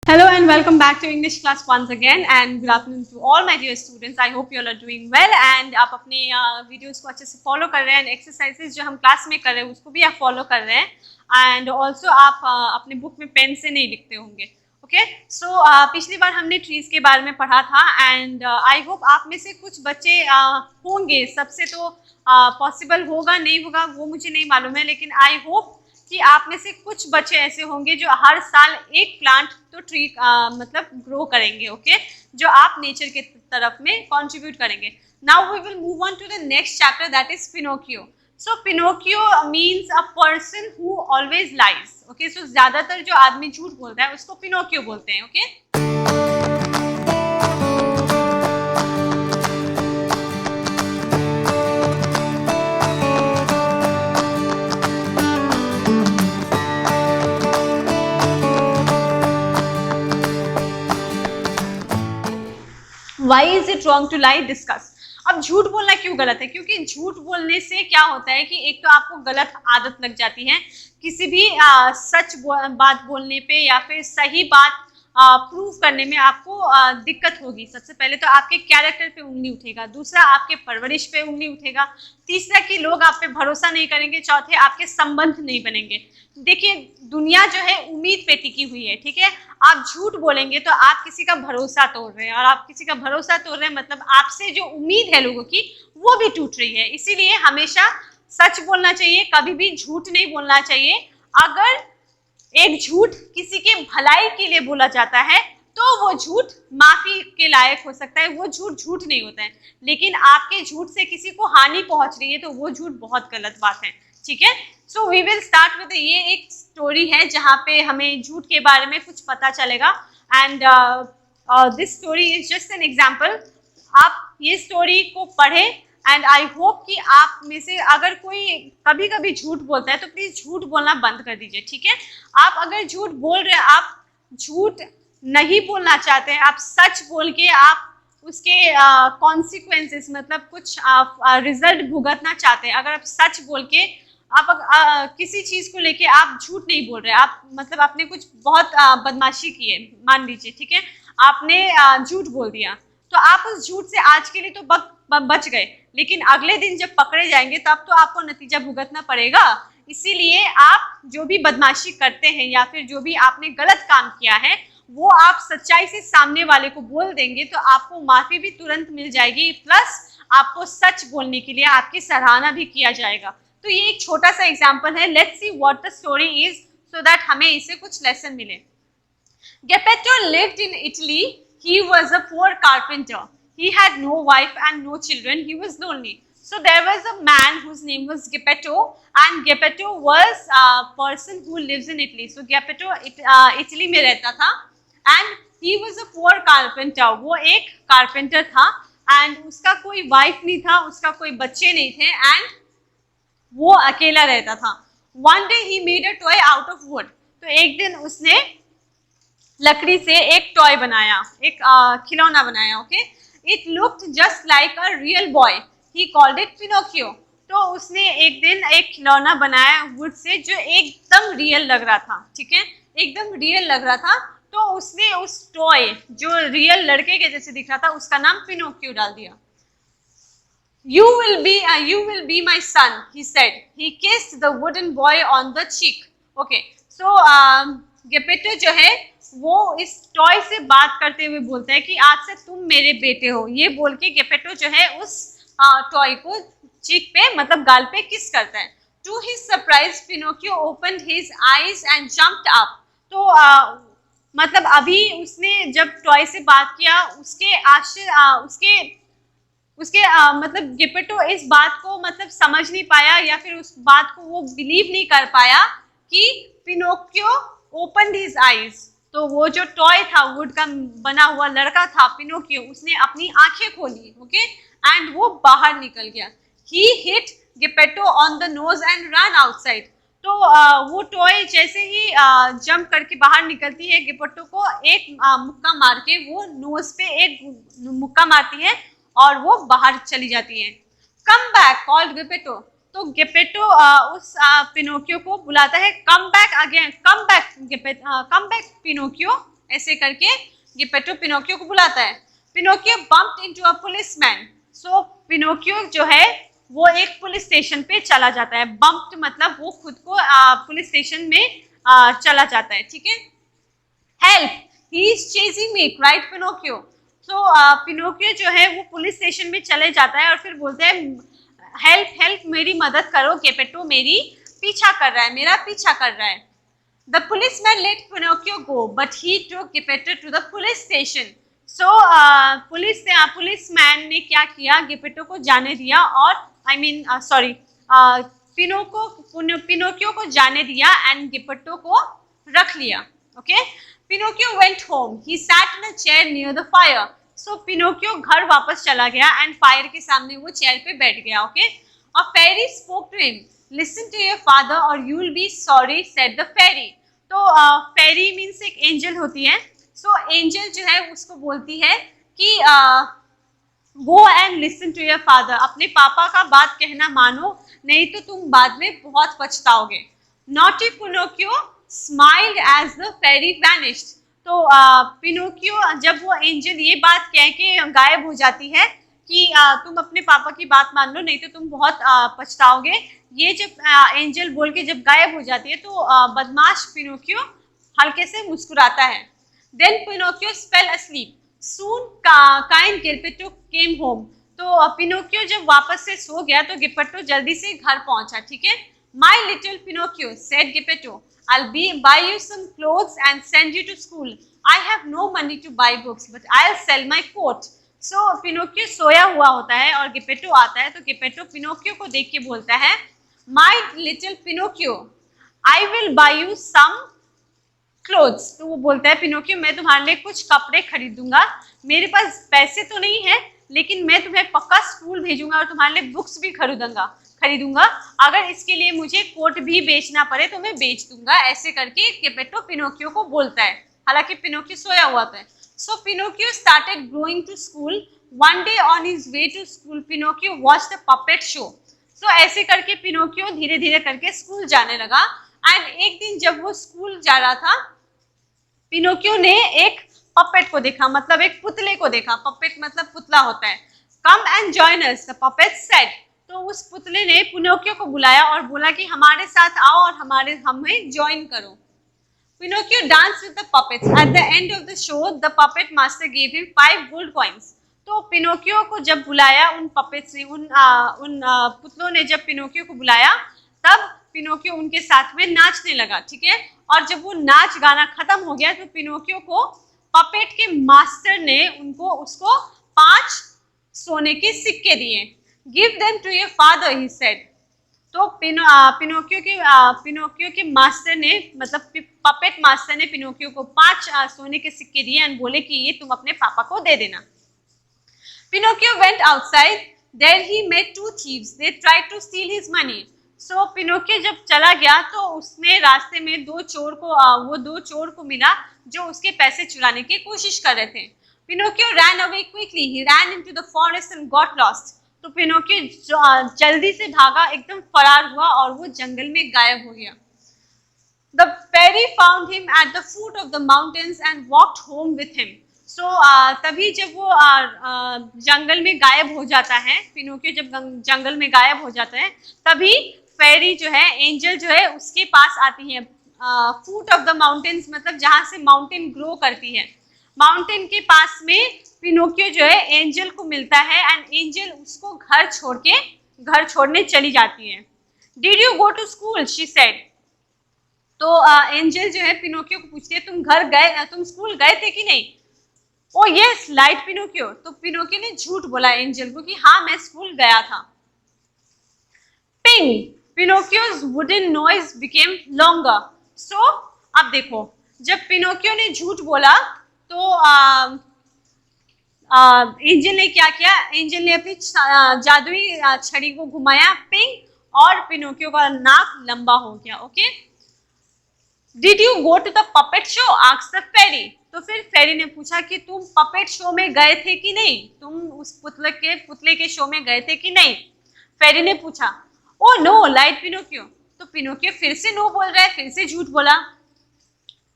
Hello and welcome back to English class once again and good afternoon to all my dear students. I hope you all are doing well and आप अपने videos को अच्छे से follow कर रहे हैं, exercises जो हम क्लास में कर रहे हैं उसको भी आप फॉलो कर रहे हैं एंड ऑल्सो आप अपने बुक में पेन से नहीं लिखते होंगे. ओके सो पिछली बार हमने ट्रीज के बारे में पढ़ा था एंड आई होप आप में से कुछ बच्चे होंगे, सबसे तो पॉसिबल होगा नहीं होगा वो मुझे नहीं मालूम है, लेकिन आई होप कि आप में से कुछ बच्चे ऐसे होंगे जो हर साल एक प्लांट तो ट्री मतलब ग्रो करेंगे. ओके जो आप नेचर के तरफ में कंट्रीब्यूट करेंगे. Now we will move on to the next chapter that is Pinocchio. So Pinocchio means a person who always lies. Okay so ज्यादातर जो आदमी झूठ बोलता है उसको पिनोकियो बोलते हैं. Okay Why is it wrong to lie? Discuss. अब झूठ बोलना क्यों गलत है? क्योंकि झूठ बोलने से क्या होता है कि एक तो आपको गलत आदत लग जाती है. किसी भी सच बात बोलने पे या फिर सही बात प्रूव करने में आपको दिक्कत होगी. सबसे पहले तो आपके कैरेक्टर पे उंगली उठेगा, दूसरा आपके परवरिश पे उंगली उठेगा, तीसरा कि लोग आप पे भरोसा नहीं करेंगे, चौथे आपके संबंध नहीं बनेंगे. देखिए दुनिया जो है उम्मीद पे टिकी हुई है. ठीक है, आप झूठ बोलेंगे तो आप किसी का भरोसा तोड़ रहे हैं और आप किसी का भरोसा तोड़ रहे हैं मतलब आपसे जो उम्मीद है लोगों की वो भी टूट रही है. इसीलिए हमेशा सच बोलना चाहिए, कभी भी झूठ नहीं बोलना चाहिए. अगर एक झूठ किसी के भलाई के लिए बोला जाता है तो वो झूठ माफी के लायक हो सकता है, वो झूठ झूठ नहीं होता है. लेकिन आपके झूठ से किसी को हानि पहुंच रही है तो वो झूठ बहुत गलत बात है. ठीक है, so we will start with ये एक स्टोरी है जहाँ पे हमें झूठ के बारे में कुछ पता चलेगा and this story is just an example. आप ये स्टोरी को पढ़ें एंड आई होप कि आप में से अगर कोई कभी कभी झूठ बोलता है तो प्लीज झूठ बोलना बंद कर दीजिए. ठीक है, आप अगर झूठ बोल रहे हैं, आप झूठ नहीं बोलना चाहते हैं, आप सच बोल के आप उसके कॉन्सिक्वेंसेस मतलब कुछ रिजल्ट भुगतना चाहते हैं. अगर आप सच बोल के आप किसी चीज को लेके आप झूठ नहीं बोल रहे, आप मतलब आपने कुछ बहुत बदमाशी की है मान लीजिए. ठीक है, आपने झूठ बोल दिया तो आप उस झूठ से आज के लिए तो बच गए, लेकिन अगले दिन जब पकड़े जाएंगे तब तो आपको नतीजा भुगतना पड़ेगा. इसीलिए आप जो भी बदमाशी करते हैं या फिर जो भी आपने गलत काम किया है वो आप सच्चाई से सामने वाले को बोल देंगे तो आपको माफी भी तुरंत मिल जाएगी, प्लस आपको सच बोलने के लिए आपकी सराहना भी किया जाएगा. तो ये एक छोटा सा एग्जाम्पल है. Let's see what the story is so that हमें इससे कुछ लेसन मिले. Geppetto lived in Italy. He was a poor carpenter. He had no wife and no children. He was lonely. So there was a man whose name was Geppetto, and Geppetto was a person who lives in Italy. So Geppetto Italy में रहता था and he was a poor carpenter. वो एक carpenter था and उसका कोई wife नहीं था, उसका कोई बच्चे नहीं थे and वो अकेला रहता था. One day he made a toy out of wood. तो एक दिन उसने लकड़ी से एक टॉय बनाया, एक खिलौना बनाया. Okay, it looked just like a real boy. He called it Pinocchio. तो उसने एक दिन एक खिलौना बनाया वुड से जो एकदम रियल लग रहा था. ठीक है, एकदम रियल लग रहा था. तो उसने उस टॉय जो रियल लड़के के जैसे दिख रहा था उसका नाम पिनोकियो डाल दिया. You will be my son, he said. He kissed the wooden boy on the cheek. Okay, so गेपेटो जो है वो इस टॉय से बात करते हुए बोलता है कि आज से तुम मेरे बेटे हो. ये बोल के गेपेटो जो है उस टॉय को चीक पे मतलब गाल पे किस करता है. To his surprise Pinocchio opened his eyes and jumped up. तो मतलब अभी उसने जब टॉय से बात किया उसके मतलब गेपेटो इस बात को मतलब समझ नहीं पाया या फिर उस बात को वो बिलीव नहीं कर पाया कि पिनोकियो ओपन्ड हिज आईज. तो वो जो टॉय था वुड का बना हुआ लड़का था पिनोकियो, उसने अपनी आंखें खोली. ओके, एंड वो बाहर निकल गया. He hit Geppetto on the nose and run outside. तो वो टॉय जैसे ही जंप करके बाहर निकलती है गेपेटो को एक मुक्का मार के वो नोज पे एक मुक्का मारती है और वो बाहर चली जाती है. Come back called Geppetto. तो गेपेटो उस पिनोकियो को बुलाता है, come back again, come back Pinocchio, ऐसे करके गेपेटो पिनोकियो को बुलाता है। Pinocchio bumped into a policeman. So Pinocchio जो है वो एक पुलिस स्टेशन पे चला जाता है। बम्प्ड मतलब वो खुद को पुलिस स्टेशन में चला जाता है, ठीक है। Help, he is chasing me, cried Pinocchio. तो पिनोकियो जो है वो पुलिस स्टेशन में चले जाता है और फिर बोलते हैं हेल्प हेल्प, मेरी मदद करो, गेपेटो मेरी पीछा कर रहा है, मेरा पीछा कर रहा है। The policeman let Pinocchio go, but he took Geppetto to the police station. So policeman ने क्या किया, गेपेटो को जाने दिया और पिनोकियो को जाने दिया एंड गेपेटो को रख लिया। Okay, Pinocchio went home, he sat in a chair near the fire. So Pinocchio घर वापस चला गया एंड फायर के सामने वो चेयर पे बैठ गया। Okay, a fairy spoke to him, listen to your father or you will be sorry, said the fairy. तो फेरी मीन्स एक एंजल होती है। सो एंजल जो है उसको बोलती है कि go and listen to your father, अपने पापा का बात कहना मानो, नहीं तो तुम बाद में बहुत पछताओगे। Naughty Pinocchio smiled as the fairy vanished. तो पिनोकियो जब वो एंजल ये बात कह के गायब हो जाती है कि तुम अपने पापा की बात मान लो, नहीं तो तुम बहुत पछताओगे, ये जब एंजल बोल के जब गायब हो जाती है तो बदमाश पिनोकियो हल्के से मुस्कुराता है। Then Pinocchio fell asleep. Soon kind Geppetto came home. तो पिनोकियो जब वापस से सो गया तो गेपेटो जल्दी से घर पहुंचा, ठीक है। My little Pinocchio, said Geppetto, I'll buy you some clothes and send you to school. I have no money to buy books, but I'll sell my coat. So Pinocchio सोया हुआ होता है और गेपेटो आता है, तो गेपेटो पिनोकियो को देख के बोलता है, My little Pinocchio, I will buy you some clothes. तो वो बोलता है पिनोकियो, मैं तुम्हारे लिए कुछ कपड़े खरीदूंगा, मेरे पास पैसे तो नहीं है लेकिन मैं तुम्हें पक्का स्कूल भेजूंगा और तुम्हारे लिए बुक्स भी खरीदूंगा, अगर इसके लिए मुझे कोट भी बेचना पड़े तो मैं बेच दूंगा। ऐसे करके गेपेटो पिनोकियो को बोलता है, हालांकि पिनोकियो सोया हुआ था। So Pinocchio started going to school. One day on his way to school Pinocchio watched the puppet show. So ऐसे करके पिनोकियो धीरे धीरे करके स्कूल जाने लगा एंड एक दिन जब वो स्कूल जा रहा था, पिनोकियो ने एक पपेट को देखा, मतलब एक पुतले को देखा। पपेट मतलब पुतला होता है। Come and join us, the puppet said. तो उस पुतले ने पिनोकियो को बुलाया और बोला कि हमारे साथ आओ और हमें ज्वाइन करो। Pinocchio dance with the puppets. At the end of the show the puppet master give him 5 gold coins. तो पिनोकियो को जब बुलाया उन पपेट्स ने, उन पुतलों ने जब पिनोकियो को बुलाया, तब पिनोकियो उनके साथ में नाचने लगा, ठीक है। और जब वो नाच गाना खत्म हो गया तो पिनोकियो को पपेट के मास्टर ने उसको 5 सोने के सिक्के दिए। Give them to your father, he said. तो पिनोकियो के मास्टर ने, मतलब पपेट मास्टर ने पिनोकियो को 5 सोने के सिक्के दिए एंड बोले कि ये तुम अपने पापा को दे देना। Pinocchio went outside, there he met 2 thieves. They tried to steal his money. So Pinocchio जब चला गया तो उसने रास्ते में 2 चोर को मिला जो उसके पैसे चुराने की कोशिश कर रहे थे। Pinocchio ran away quickly. He ran into the forest and got lost. तो पिनोकियो जल्दी से भागा, एकदम फरार हुआ और वो जंगल में गायब हो गया। The fairy found him at the foot of the mountains and walked home with him. So तभी जब वो जंगल में गायब हो जाता है, पिनोकियो जब जंगल में गायब हो जाता है, तभी फेरी जो है, एंजल जो है, उसके पास आती है। फूट ऑफ द माउंटेन्स मतलब जहाँ से माउंटेन ग्रो करती है, माउंटेन के पास में पिनोकियो जो है एंजल को मिलता है एंड एंजल उसको घर छोड़ने चली जाती है। Did you go to school, she said. तो एंजल जो है पिनोकियो को पूछती है, तुम स्कूल गए थे कि नहीं। ओ यस, लाइट पिनोकियो। तो पिनोकियो ने झूठ बोला एंजल को कि हाँ मैं स्कूल गया था। Ping, Pinocchio's wooden noise became longer. So अब देखो, जब पिनोकियो ने झूठ बोला तो एंजल ने क्या किया, एंजल ने अपनी जादुई छड़ी को घुमाया, पिंग, और पिनोकियो का नाक लंबा हो गया। Okay. Did you go to the puppet show, asked the fairy. तो फिर फेरी ने पूछा कि तुम पपेट शो में गए थे कि नहीं, तुम उस पुतले के शो में गए थे कि नहीं। फेरी ने पूछा। Oh no, lied Pinocchio. तो पिनोकियो फिर से नो बोल रहा है, फिर से झूठ बोला।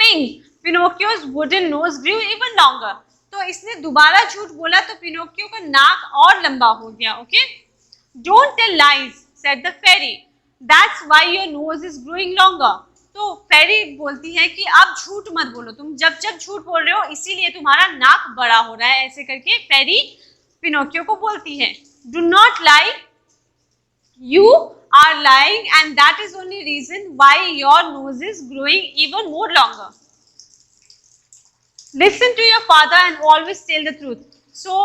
Ping, Pinocchio's wooden nose grew even longer. तो इसने दोबारा झूठ बोला तो पिनोकियो का नाक और लंबा हो गया. Okay, don't tell lies said the fairy, that's why your nose is growing longer. तो फेरी बोलती है कि आप झूठ मत बोलो, तुम जब जब झूठ बोल रहे हो इसीलिए तुम्हारा नाक बड़ा हो रहा है. ऐसे करके फेरी पिनोकियो को बोलती है. Do not lie, you are lying and that is only reason why your nose is growing even more longer. Listen to your father and always tell the truth. So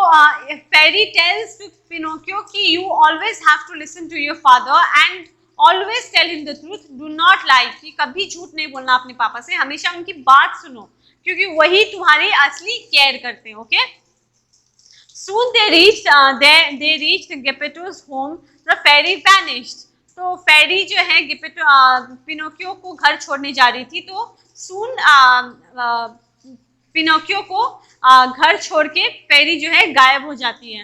fairy tells to Pinocchio कि you always have to listen to your father and always tell him the truth. Do not lie, कि कभी झूठ नहीं बोलना अपने पापा से, हमेशा उनकी बात सुनो क्योंकि वही तुम्हारी असली केयर करते हैं. Okay. Soon they reached Geppetto's home. The fairy vanished. तो फेरी जो है पिनोकियो को घर छोड़ने जा रही थी, तो सून पिनोकियो को घर छोड़ के फेरी जो है गायब हो जाती है.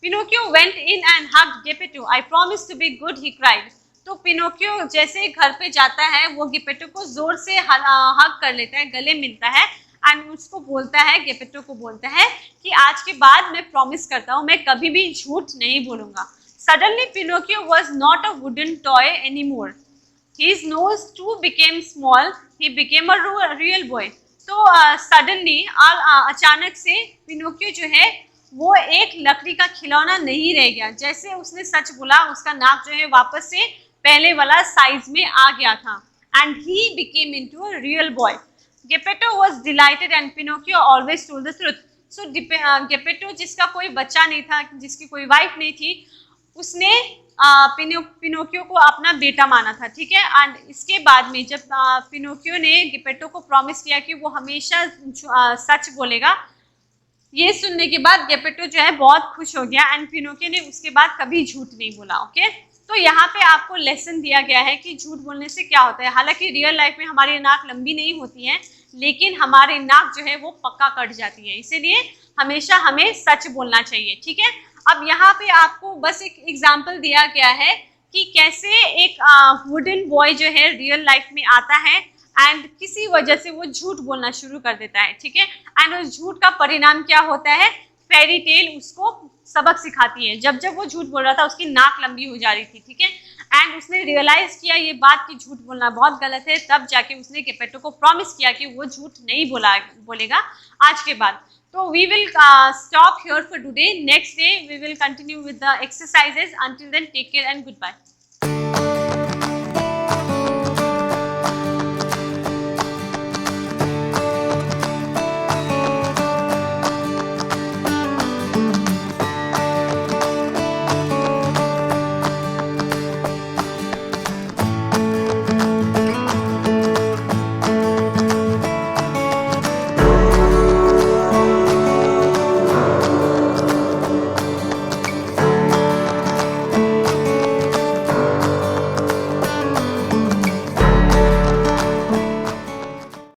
Pinocchio went in and hugged Geppetto. I promise to be good, he cried. तो पिनोकियो जैसे घर पे जाता है वो गेपेटो को जोर से हग कर लेता है, गले मिलता है एंड उसको बोलता है, गेपेटो को बोलता है कि आज के बाद मैं प्रॉमिस करता हूँ मैं कभी भी झूठ नहीं बोलूंगा. Suddenly Pinocchio was not a wooden toy anymore. His nose too became small. He became a real boy. तो सडनली अचानक से पिनोकियो जो है वो एक लकड़ी का खिलौना नहीं रह गया. जैसे उसने सच बोला उसका नाक जो है वापस से पहले वाला साइज में आ गया था. And he became into a real boy. Geppetto was delighted and Pinocchio always told the truth. So Geppetto जिसका कोई बच्चा नहीं था, जिसकी कोई वाइफ नहीं थी, उसने पिनोकियो को अपना बेटा माना था. ठीक है. एंड इसके बाद में जब पिनोकियो ने गेपेटो को प्रॉमिस किया कि वो हमेशा सच बोलेगा, ये सुनने के बाद गेपेटो जो है बहुत खुश हो गया एंड पिनोकियो ने उसके बाद कभी झूठ नहीं बोला. ओके. तो यहाँ पे आपको लेसन दिया गया है कि झूठ बोलने से क्या होता है. हालांकि रियल लाइफ में हमारी नाक लंबी नहीं होती है, लेकिन हमारी नाक जो है वो पक्का कट जाती है, इसीलिए हमेशा हमें सच बोलना चाहिए. ठीक है. अब यहाँ पे आपको बस एक एग्जाम्पल दिया गया है कि कैसे एक वुडन बॉय जो है रियल लाइफ में आता है एंड किसी वजह से वो झूठ बोलना शुरू कर देता है. ठीक है. एंड उस झूठ का परिणाम क्या होता है, फेरी टेल उसको सबक सिखाती है. जब जब वो झूठ बोल रहा था उसकी नाक लंबी हो जा रही थी. ठीक है. एंड उसने रियलाइज किया ये बात कि झूठ बोलना बहुत गलत है, तब जाके उसने गेपेटो को प्रॉमिस किया कि वो झूठ नहीं बोलेगा आज के बाद. So we will stop here for today. Next day we will continue with the exercises. Until then, take care and goodbye.